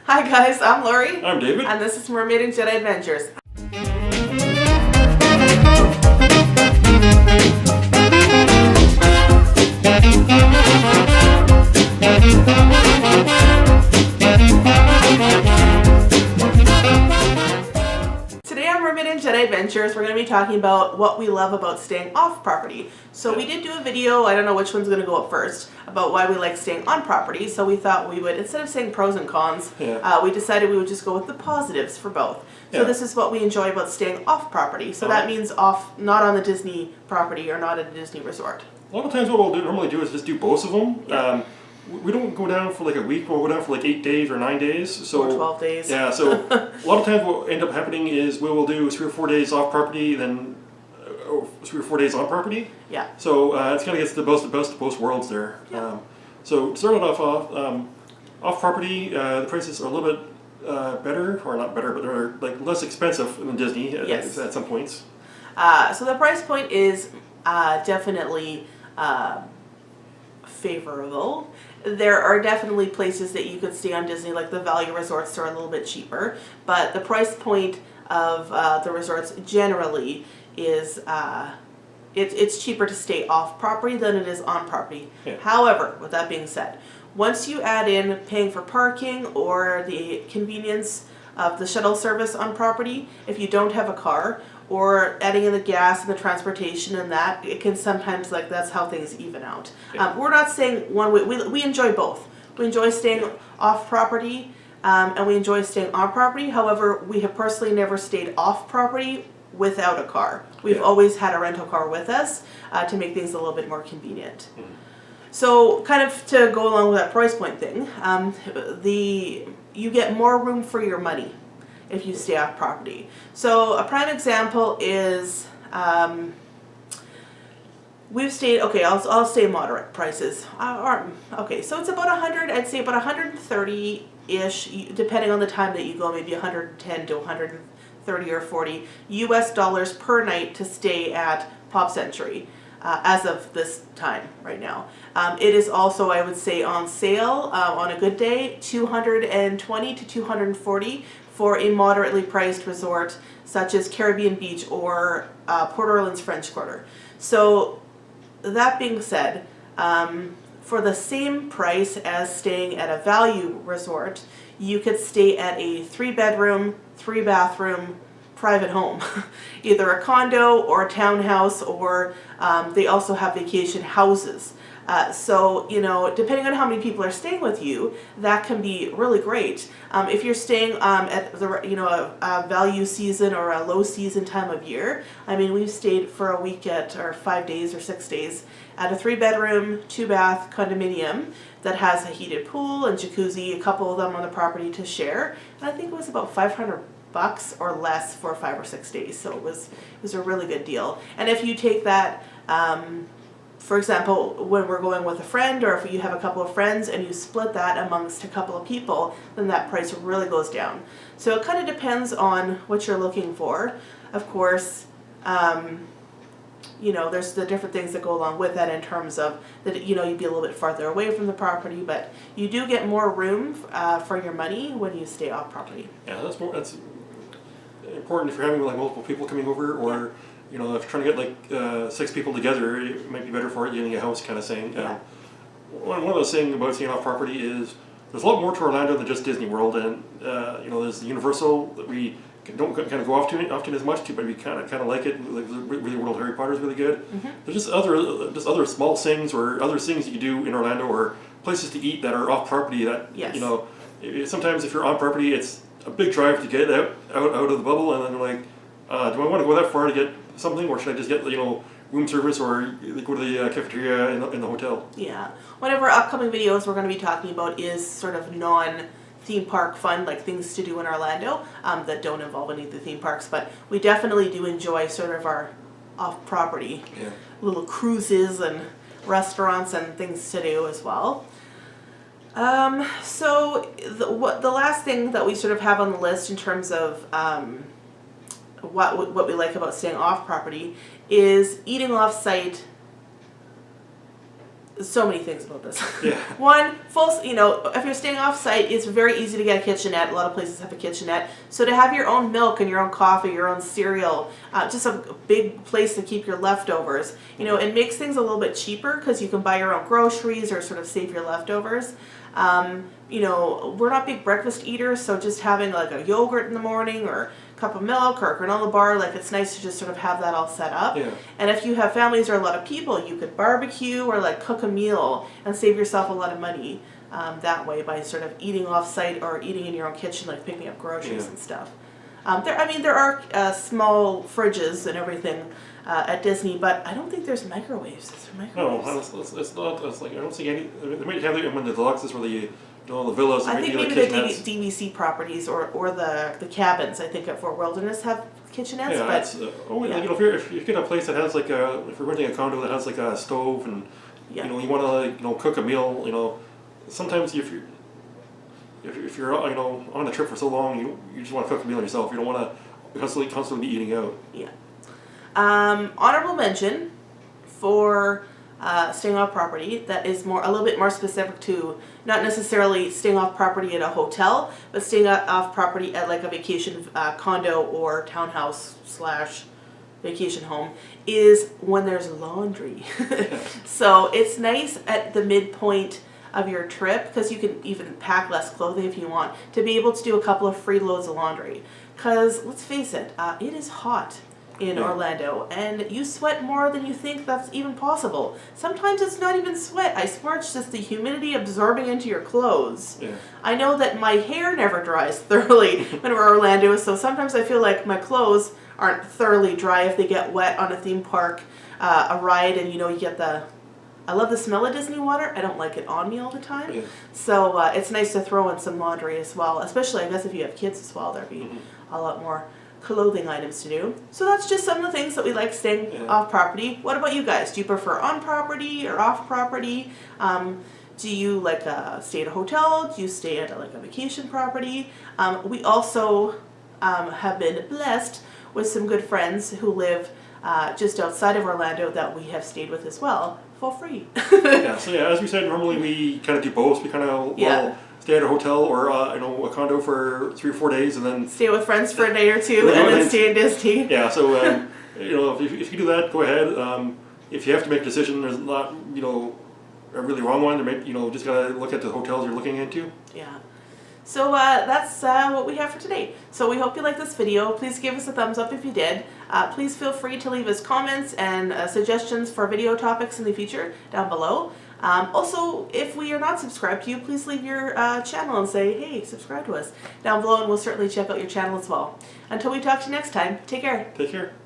Hi guys, I'm Lori. I'm David. And this is Mermaid and Jedi Adventures. Today on Mermaid and Jedi Adventures, we're going to be talking about what we love about staying off property. So we did do a video, I don't know which one's going to go up first, about why we like staying on property. So we thought we would, instead of saying pros and cons, we decided we would just go with the positives for both. So this is what we enjoy about staying off property. So that means off, not on the Disney property or not at a Disney resort. A lot of times what we'll normally do is just do both of them. Yeah. We don't go down for like a week, we'll go down for like 8 days or 9 days. So, or 12 days. Yeah, so a lot of times what will end up happening is we will do 3 or 4 days off property, then 3 or 4 days on property. Yeah. So it's kind of gets the best of both worlds there. Yeah. So starting off off property, the prices are a little bit better, or not better, but they're like less expensive than Disney at some points. So the price point is definitely favorable. There are definitely places that you could stay on Disney, like the value resorts are a little bit cheaper, but the price point of the resorts generally is it's cheaper to stay off property than it is on property. Yeah. However, with that being said, once you add in paying for parking or the convenience of the shuttle service on property, if you don't have a car, or adding in the gas and the transportation and that, it can sometimes, like, that's how things even out. Yeah. We're not saying one way, we enjoy both. We enjoy staying off property and we enjoy staying on property. However, we have personally never stayed off property without a car. We've always had a rental car with us to make things a little bit more convenient. Mm-hmm. So kind of to go along with that price point thing, you get more room for your money if you stay off property. So a prime example is we've stayed, okay, I'll say moderate prices. Okay, so it's about 100, I'd say about 130-ish, depending on the time that you go, maybe 110 to 130 or 40 US dollars per night to stay at Pop Century as of this time right now. It is also, I would say, on sale on a good day, 220 to 240 for a moderately priced resort such as Caribbean Beach or Port Orleans French Quarter. So that being said, for the same price as staying at a value resort, you could stay at a 3-bedroom, 3-bathroom private home, either a condo or a townhouse, or they also have vacation houses. So, you know, depending on how many people are staying with you, that can be really great. If you're staying at the, you know, a value season or a low season time of year, I mean, we've stayed for a week or 5 days or 6 days at a 3-bedroom, 2-bath condominium that has a heated pool and jacuzzi, a couple of them on the property to share. And I think it was about $500 or less for 5 or 6 days. So it was a really good deal. And if you take that, for example, when we're going with a friend, or if you have a couple of friends and you split that amongst a couple of people, then that price really goes down. So it kind of depends on what you're looking for. Of course, you know, there's the different things that go along with that in terms of that, you know, you'd be a little bit farther away from the property, but you do get more room for your money when you stay off property. Yeah, that's important if you're having like multiple people coming over, or you know, if you're trying to get like 6 people together, it might be better for it getting a house kind of thing. One of those things about staying off property is there's a lot more to Orlando than just Disney World, and you know, there's the Universal that we don't kind of go often as much to, but we kind of like it. Like the World of Harry Potter is really good. Mm-hmm. There's just other small things or other things you can do in Orlando, or places to eat that are off property that you know. Sometimes if you're on property, it's a big drive to get out of the bubble, and then like, do I want to go that far to get something, or should I just get, you know, room service, or go to the cafeteria in the hotel? Yeah. One of our upcoming videos we're going to be talking about is sort of non-theme park fun, like things to do in Orlando that don't involve any of the theme parks, but we definitely do enjoy sort of our off-property little cruises and restaurants and things to do as well. So the last thing that we sort of have on the list in terms of what we like about staying off property is eating off site So many things about this. Yeah. One, if you're staying off site, it's very easy to get a kitchenette. A lot of places have a kitchenette. So to have your own milk and your own coffee, your own cereal, just a big place to keep your leftovers, it makes things a little bit cheaper because you can buy your own groceries or sort of save your leftovers. We're not big breakfast eaters, so just having like a yogurt in the morning or a cup of milk or a granola bar, like it's nice to just sort of have that all set up. Yeah. And if you have families or a lot of people, you could barbecue or like cook a meal and save yourself a lot of money that way by sort of eating off site or eating in your own kitchen, like picking up groceries and stuff. There are small fridges and everything at Disney, but I don't think there's microwaves. Is there microwaves? No, it's not. It's like I don't see any. They might have them in the deluxes where the villas. I think maybe the DVC properties or the cabins. I think at Fort Wilderness have kitchenettes. Yeah, but if you get a place that has like if you're renting a condo that has like a stove and you want to cook a meal, sometimes if you're on a trip for so long, you just want to cook a meal yourself. You don't want to constantly be eating out. Yeah. Honorable mention for staying off property that is a little bit more specific to not necessarily staying off property at a hotel, but staying off property at like a vacation condo or townhouse / vacation home is when there's laundry. So it's nice at the midpoint of your trip, because you can even pack less clothing if you want, to be able to do a couple of free loads of laundry. Because let's face it, it is hot in Orlando, and you sweat more than you think that's even possible. Sometimes it's not even sweat. I swear it's just the humidity absorbing into your clothes. Yeah. I know that my hair never dries thoroughly when we're in Orlando, so sometimes I feel like my clothes aren't thoroughly dry if they get wet on a theme park, a ride, and you get I love the smell of Disney water. I don't like it on me all the time. Yeah. So it's nice to throw in some laundry as well, especially I guess if you have kids as well, there'd be a lot more clothing items to do. So that's just some of the things that we like staying off property. What about you guys? Do you prefer on property or off property? Do you stay at a hotel? Do you stay at a vacation property? We also have been blessed with some good friends who live just outside of Orlando that we have stayed with as well for free. So as we said, normally we kind of do both. We kind of stay at a hotel or a condo for 3 or 4 days, and then stay with friends for a day or two, and then stay in Disney. Yeah, so if you do that, go ahead. If you have to make a decision, there's not a really wrong one. There may just gotta look at the hotels you're looking into. Yeah. So that's what we have for today. So we hope you liked this video. Please give us a thumbs up if you did. Please feel free to leave us comments and suggestions for video topics in the future down below. Also, if we are not subscribed to you, please leave your channel and say, hey, subscribe to us down below, and we'll certainly check out your channel as well. Until we talk to you next time, take care. Take care.